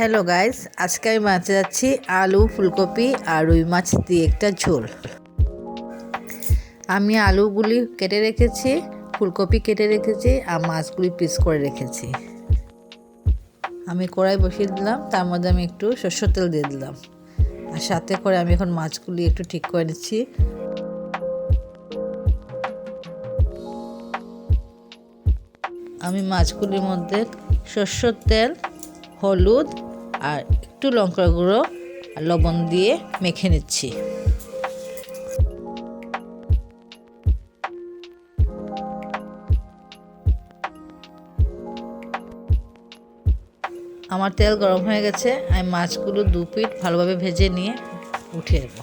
Hello guys, আজকে আমি বানাতে যাচ্ছি আলু ফুলকপি আর রুই মাছ দিয়ে একটা ঝোল। আমি আলুগুলি কেটে রেখেছি, ফুলকপি কেটে রেখেছি আর মাছগুলি পিস করে রেখেছি। আমি কড়াই বসিয়ে দিলাম, তার মধ্যে আমি একটু সরষের তেল দিয়ে দিলাম আর সাথে করে আমি এখন মাছগুলি একটু ঠিক করে নিচ্ছি। আমি মাছগুলির মধ্যে সরষের তেল, হলুদ আর একটু লঙ্কার গুঁড়ো আর লবণ দিয়ে মেখে নিচ্ছি। আমার তেল গরম হয়ে গেছে, আমি মাছগুলো 2 পিঠ ভালোভাবে ভেজে নিয়ে উঠিয়ে নেব।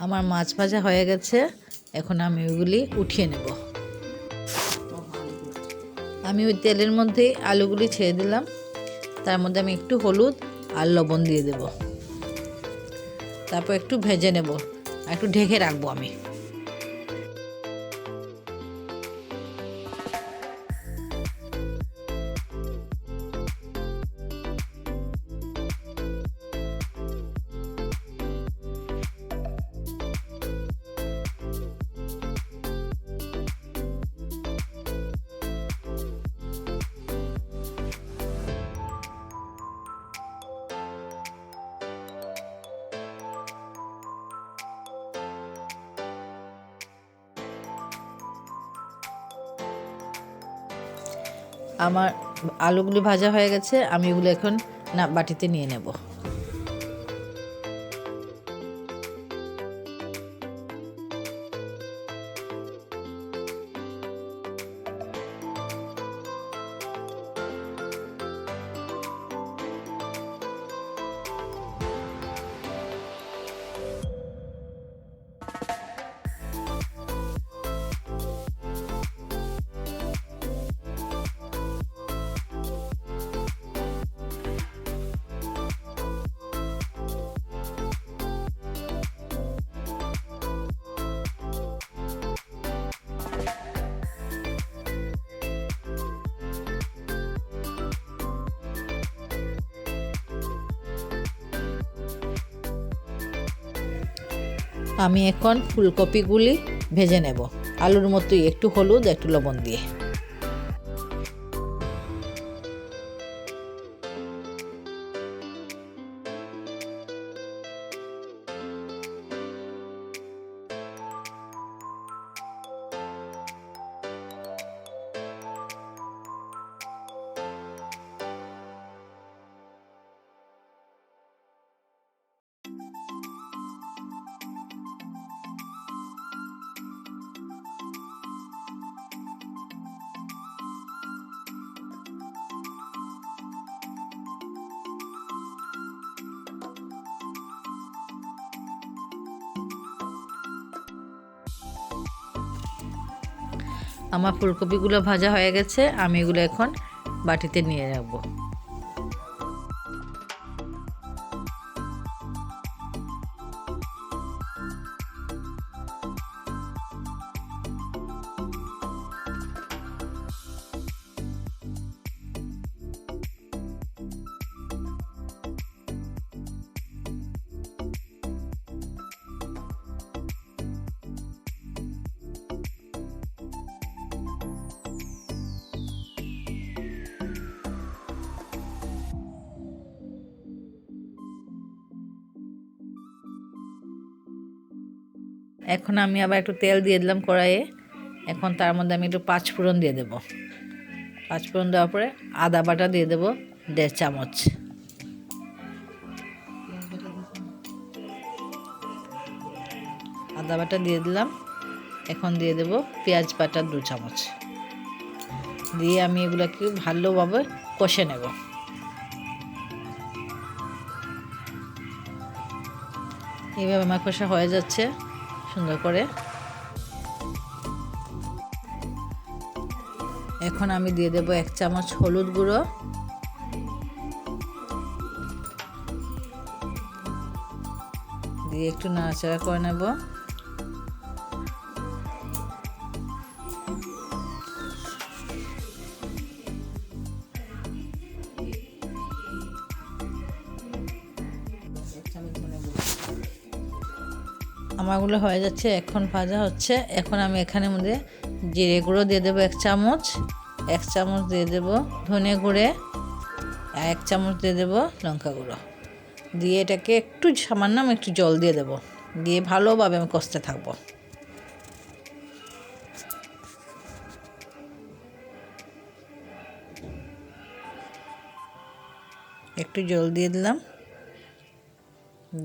আমার মাছ ভাজা হয়ে গেছে, এখন আমি ওইগুলি উঠিয়ে নেব। আমি ওই তেলের মধ্যে আলুগুলি ছেড়ে দিলাম, তার মধ্যে আমি একটু হলুদ আর লবণ দিয়ে দেব, তারপর একটু ভেজে নেব আর একটু ঢেকে রাখবো আমি। আমার আলুগুলি ভাজা হয়ে গেছে, আমি এগুলো এখন বাটিতে নিয়ে নেব। আমি এখন ফুলকপিগুলি ভেজে নেব আলুর মতোই, একটু হলুদ একটু লবণ দিয়ে। আমার ফুলকপিগুলো ভাজা হয়ে গেছে, আমি এগুলো এখন বাটিতে নিয়ে যাব। এখন আমি আবার একটু তেল দিয়ে দিলাম কড়াইয়ে। এখন তার মধ্যে আমি একটু 5 ফোড়ন দিয়ে দেব। 5 ফোড়ন দেওয়ার পরে আদা বাটা দিয়ে দেব 1.5 চামচ। আদা বাটা দিয়ে দিলাম, এখন দিয়ে দেব পেঁয়াজ বাটা 2 চামচ, দিয়ে আমি এগুলোকে ভালোভাবে কষে নেব। এইভাবে আমার কষা হয়ে যাচ্ছে সুন্দর করে। এখন আমি দিয়ে দেব 1 চামচ হলুদ গুঁড়ো, দিয়ে একটু নাড়াচাড়া করে নেব। আমারগুলো হয়ে যাচ্ছে, এখন ভাজা হচ্ছে। এখন আমি এখানের মধ্যে জিরে গুঁড়ো দিয়ে দেবো 1 চামচ, 1 চামচ দিয়ে দেব ধনে গুঁড়ো, 1 চামচ দিয়ে দেব লঙ্কা গুঁড়ো, দিয়ে এটাকে একটু সামান্য একটু জল দিয়ে দেব, দিয়ে ভালোভাবে আমি কষতে থাকবো। একটু জল দিয়ে দিলাম,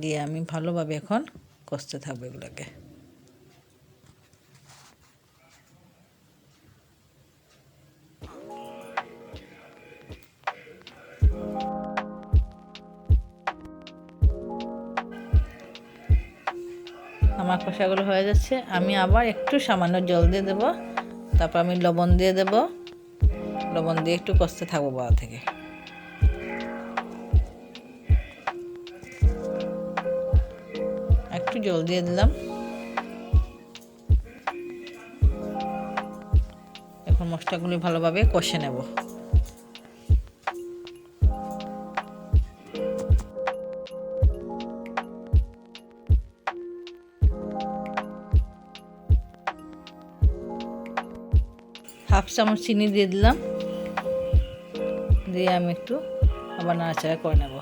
দিয়ে আমি ভালোভাবে এখন কষতে থাকবো এগুলোকে। আমার কষাগুলো হয়ে যাচ্ছে, আমি আবার একটু সামান্য জল দিয়ে দেব, তারপর আমি লবণ দিয়ে দেব, লবণ দিয়ে একটু কষতে থাকবো বাবা থেকে। একটু জল দিয়ে দিলাম। এখন মশলাগুলি ভালোভাবে কষে নেব। হাফ চামচ চিনি দিয়ে দিলাম, দিয়ে আমি একটু আবার নাড়াচাড়া করে নেব।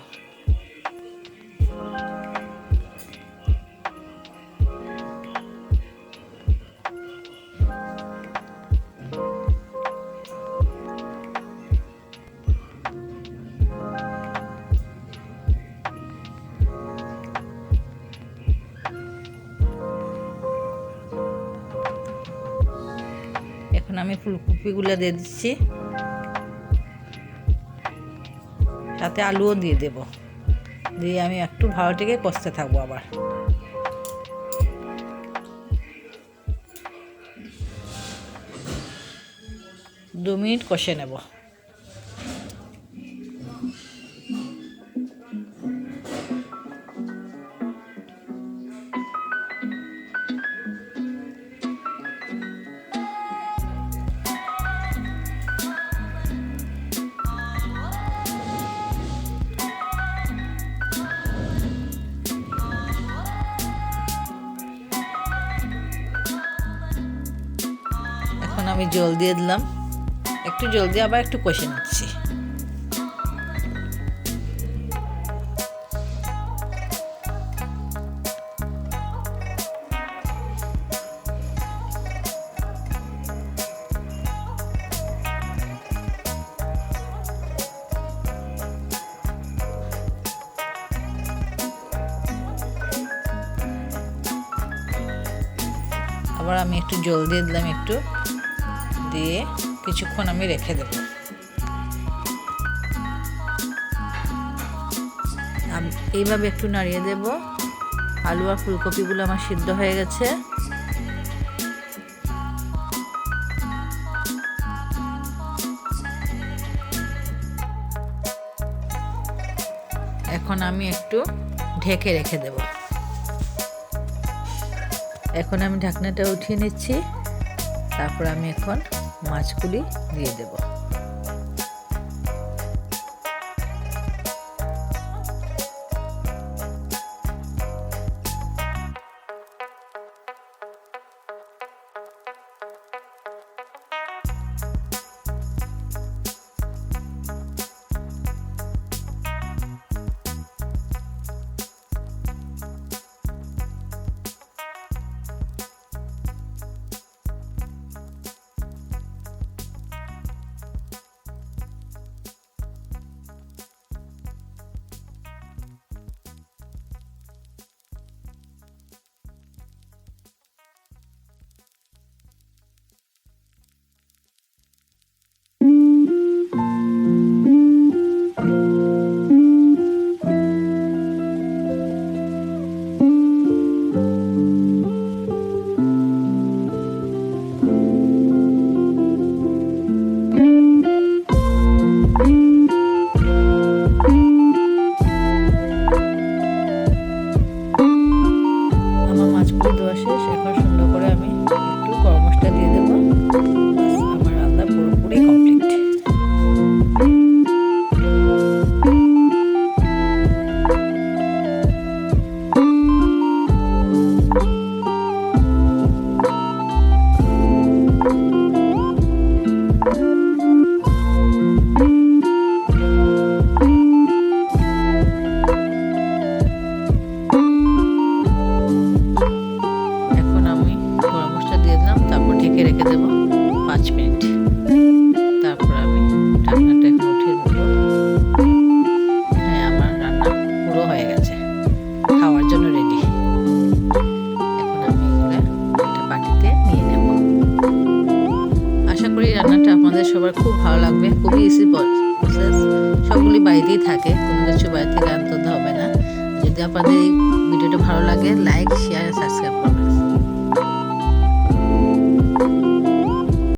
এখন আমি ফুলকপিগুলো দিয়ে দিচ্ছি, সাথে আলুও দিয়ে দেব, দিয়ে আমি একটু ভালোটিকে কষতে থাকবো। আবার দু মিনিট কষে নেব। এখন আমি জল দিয়ে দিলাম, একটু জল দিয়ে আবার একটু কষে নিচ্ছি। আবার আমি একটু জল দিয়ে দিলাম, একটু দিয়ে কিছুক্ষণ আমি রেখে দেব। এইভাবে একটু নাড়িয়ে দেব। আলু আর ফুলকপিগুলো আমার সিদ্ধ হয়ে গেছে। এখন আমি একটু ঢেকে রেখে দেব। এখন আমি ঢাকনাটা উঠিয়ে নিচ্ছি, তারপর আমি এখন মাছগুলি দিয়ে দেব। ঢেকে রেখে দেবো 5 মিনিট। তারপর আমি ঢাকনাটা এখন উঠিয়ে দেবো। হ্যাঁ, আমার রান্না পুরো হয়ে গেছে, খাওয়ার জন্য রেডি। এখন আমি এগুলো একটা বাটিতে নিয়ে নেব। আশা করি রান্নাটা আপনাদের সবার খুব ভালো লাগবে। খুবই ইজি প্রসেস, সবগুলি বাড়িতেই থাকে, কোনো কিছু বাইরে থেকে আনতে হবে না। যদি আপনাদের এই ভিডিওটা ভালো লাগে, লাইক, শেয়ার, সাবস্ক্রাইব করবেন।